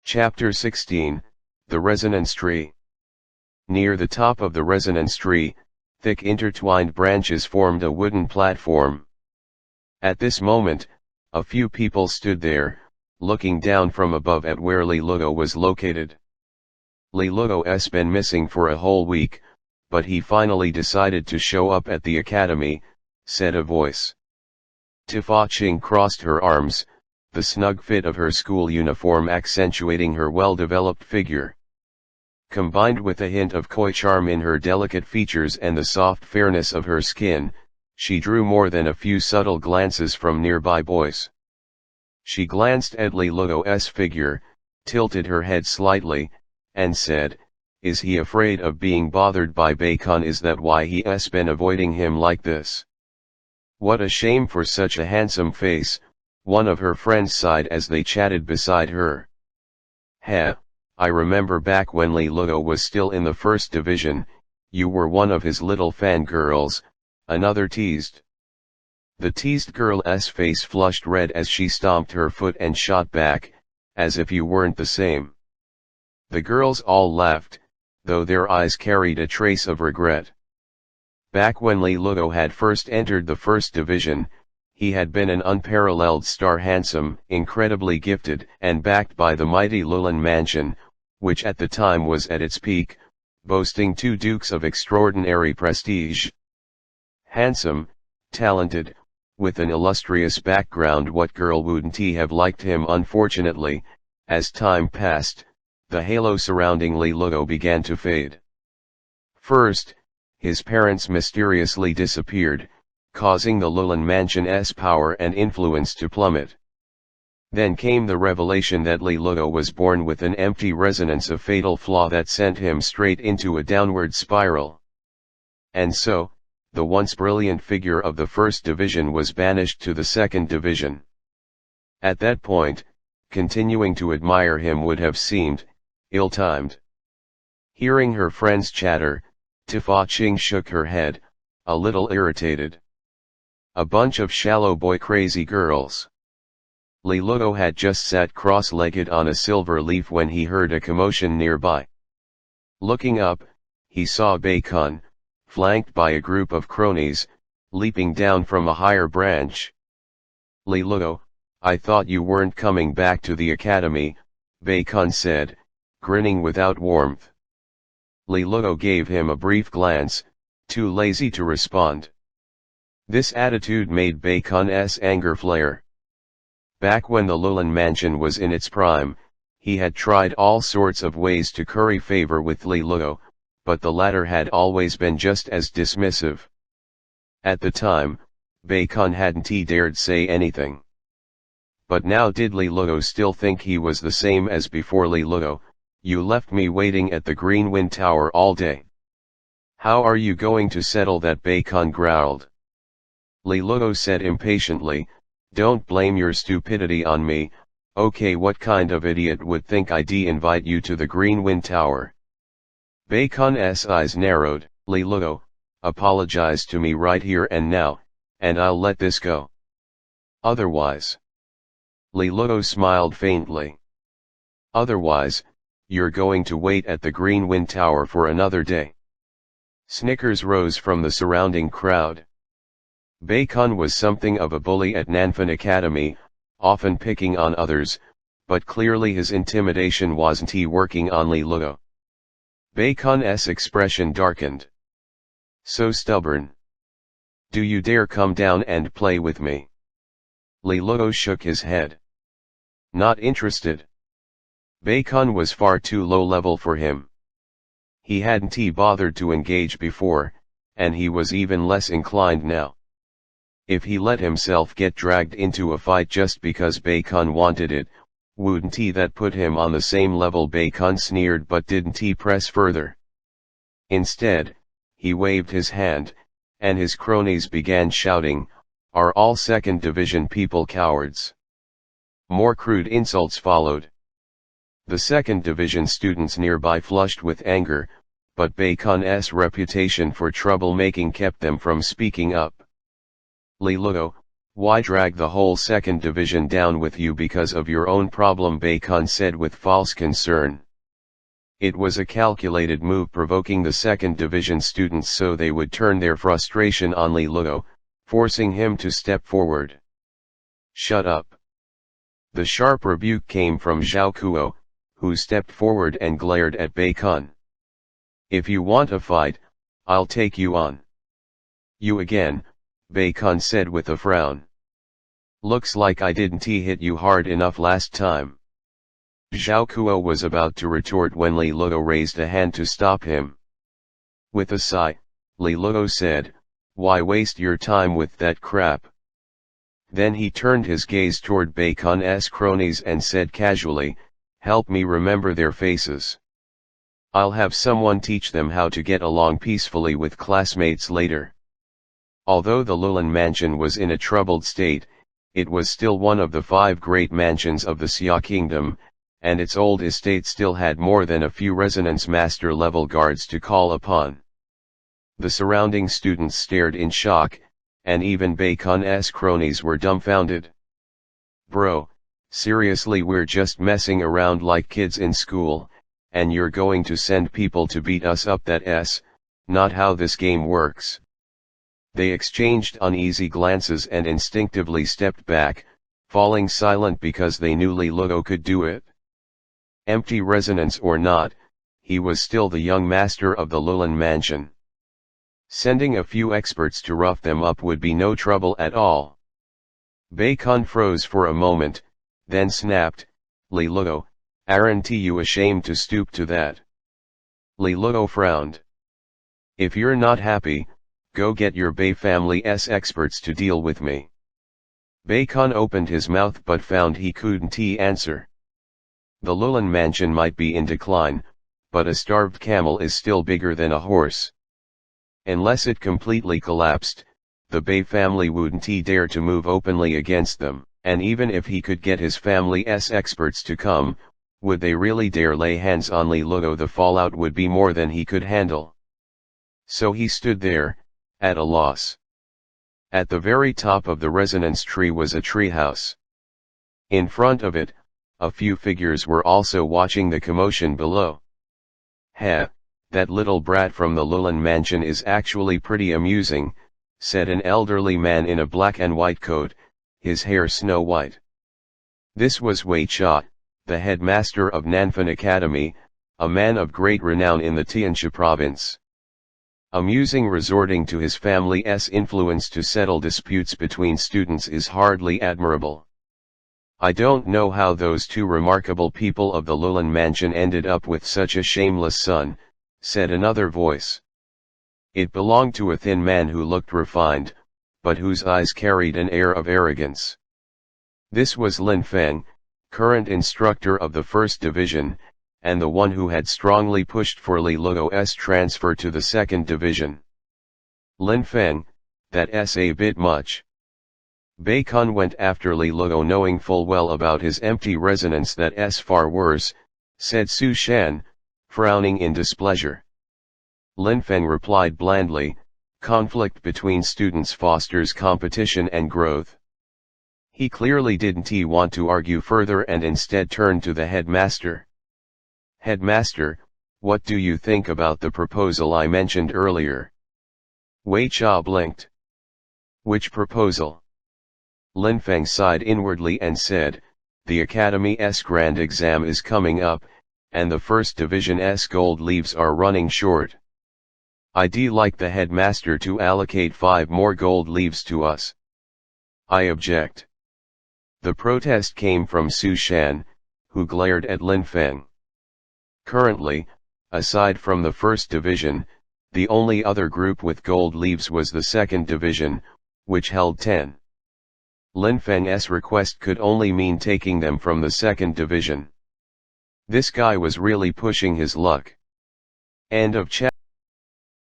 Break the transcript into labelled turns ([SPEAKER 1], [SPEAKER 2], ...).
[SPEAKER 1] Chapter 16, The Resonance Tree. Near the top of the resonance tree, thick intertwined branches formed a wooden platform. At this moment, a few people stood there, looking down from above at where Li Luo was located. Li Luo's been missing for a whole week, but he finally decided to show up at the academy, said a voice. Tifa Qing crossed her arms, the snug fit of her school uniform accentuating her well-developed figure. Combined with a hint of coy charm in her delicate features and the soft fairness of her skin, she drew more than a few subtle glances from nearby boys. She glanced at Li Luo's figure, tilted her head slightly, and said, "Is he afraid of being bothered by Bacon? Is that why he's been avoiding him like this? What a shame for such a handsome face," one of her friends sighed as they chatted beside her. "Heh, I remember back when Li Luo was still in the first division, you were one of his little fangirls," another teased. The teased girl's face flushed red as she stomped her foot and shot back, "As if you weren't the same." The girls all laughed, though their eyes carried a trace of regret. Back when Li Luo had first entered the first division, he had been an unparalleled star, handsome, incredibly gifted, and backed by the mighty Lulan Mansion, which at the time was at its peak, boasting 2 dukes of extraordinary prestige. Handsome, talented, with an illustrious background, what girl wouldn't have liked him? Unfortunately, as time passed, the halo surrounding Li Luo began to fade. First, his parents mysteriously disappeared, causing the Lulan Mansion's power and influence to plummet. Then came the revelation that Li Luo was born with an empty resonance, a fatal flaw that sent him straight into a downward spiral. And so, the once brilliant figure of the first division was banished to the second division. At that point, continuing to admire him would have seemed ill-timed. Hearing her friends chatter, Tifa Qing shook her head, a little irritated. A bunch of shallow boy crazy girls. Li Luo had just sat cross-legged on a silver leaf when he heard a commotion nearby. Looking up, he saw Bacon, flanked by a group of cronies, leaping down from a higher branch. "Li Luo, I thought you weren't coming back to the academy," Bacon said, grinning without warmth. Li Luo gave him a brief glance, too lazy to respond. This attitude made Bacon's anger flare. Back when the Lulan Mansion was in its prime, he had tried all sorts of ways to curry favor with Li Luo, but the latter had always been just as dismissive. At the time, Bacon hadn't dared say anything. But now, did Li Luo still think he was the same as before? "Li Luo, you left me waiting at the Green Wind Tower all day. How are you going to settle that?" Bacon growled. Li Luo said impatiently, "Don't blame your stupidity on me. Okay, what kind of idiot would think I'd invite you to the Green Wind Tower?" Bacon's eyes narrowed. "Li Luo, apologize to me right here and now, and I'll let this go. Otherwise..." Li Luo smiled faintly. "Otherwise, you're going to wait at the Green Wind Tower for another day." Snickers rose from the surrounding crowd. Bacon was something of a bully at Nanfan Academy, often picking on others, but clearly his intimidation wasn't working on Li Luo. Bacon's expression darkened. "So stubborn. Do you dare come down and play with me?" Li Luo shook his head. "Not interested." Bacon was far too low level for him. He hadn't bothered to engage before, and he was even less inclined now. If he let himself get dragged into a fight just because Bacon wanted it, wouldn't that put him on the same level? Bacon sneered but didn't press further. Instead, he waved his hand, and his cronies began shouting, "Are all second division people cowards?" More crude insults followed. The second division students nearby flushed with anger, but Bacon's reputation for troublemaking kept them from speaking up. "Li Luo, Why drag the whole second division down with you because of your own problem? Bacon said with false concern. It was a calculated move, provoking the second division students so they would turn their frustration on Li Luo, forcing him to step forward. Shut up. The sharp rebuke came from Zhao Kuo, who stepped forward and glared at Bacon. If you want a fight, I'll take you on. You again, Bacon said with a frown. Looks like I didn't hit you hard enough last time. Zhao Kuo was about to retort when Li Luo raised a hand to stop him. With a sigh, Li Luo said, "Why waste your time with that crap?" Then he turned his gaze toward Bacon's cronies and said casually, "Help me remember their faces. I'll have someone teach them how to get along peacefully with classmates later." Although the Lulin mansion was in a troubled state, it was still one of the 5 great mansions of the Xia kingdom, and its old estate still had more than a few resonance master level guards to call upon. The surrounding students stared in shock, and even Bacon's cronies were dumbfounded. "Bro, seriously, we're just messing around like kids in school, and you're going to send people to beat us up? That's not how this game works." They exchanged uneasy glances and instinctively stepped back, falling silent because they knew Li Luo could do it. Empty resonance or not, he was still the young master of the Lulin mansion. Sending a few experts to rough them up would be no trouble at all. Bacon froze for a moment, then snapped, "Li Luo, aren't you ashamed to stoop to that?" Li Luo frowned. "If you're not happy, go get your Bei family's experts to deal with me." Bacon opened his mouth but found he couldn't answer. The Lulin mansion might be in decline, but a starved camel is still bigger than a horse. Unless it completely collapsed, the Bei family wouldn't dare to move openly against them, and even if he could get his family's experts to come, would they really dare lay hands on Li Luo? The fallout would be more than he could handle. So he stood there, at a loss. At the very top of the resonance tree was a treehouse. In front of it, a few figures were also watching the commotion below. "Heh, that little brat from the Lulin mansion is actually pretty amusing," said an elderly man in a black and white coat, his hair snow white. This was Wei Cha, the headmaster of Nanfan Academy, a man of great renown in the Tianxia province. Amusing, resorting to his family's influence to settle disputes between students is hardly admirable. "I don't know how those 2 remarkable people of the Lulin mansion ended up with such a shameless son," said another voice. It belonged to a thin man who looked refined, but whose eyes carried an air of arrogance. This was Lin Feng, current instructor of the 1st Division, and the one who had strongly pushed for Li Luo's transfer to the 2nd Division. "Lin Feng, that's a bit much." Bacon went after Li Luo, knowing full well about his empty resonance. "That's far worse," said Su Shan, frowning in displeasure. Lin Feng replied blandly, "Conflict between students fosters competition and growth." He clearly didn't want to argue further and instead turned to the headmaster. "Headmaster, what do you think about the proposal I mentioned earlier?" Wei Cha blinked. "Which proposal?" Lin Feng sighed inwardly and said, "The Academy's grand exam is coming up, and the 1st Division's gold leaves are running short. I'd like the headmaster to allocate 5 more gold leaves to us." "I object." The protest came from Su Shan, who glared at Lin Feng. Currently, aside from the 1st Division, the only other group with gold leaves was the 2nd Division, which held 10. Lin Feng's request could only mean taking them from the 2nd Division. This guy was really pushing his luck. End of chapter.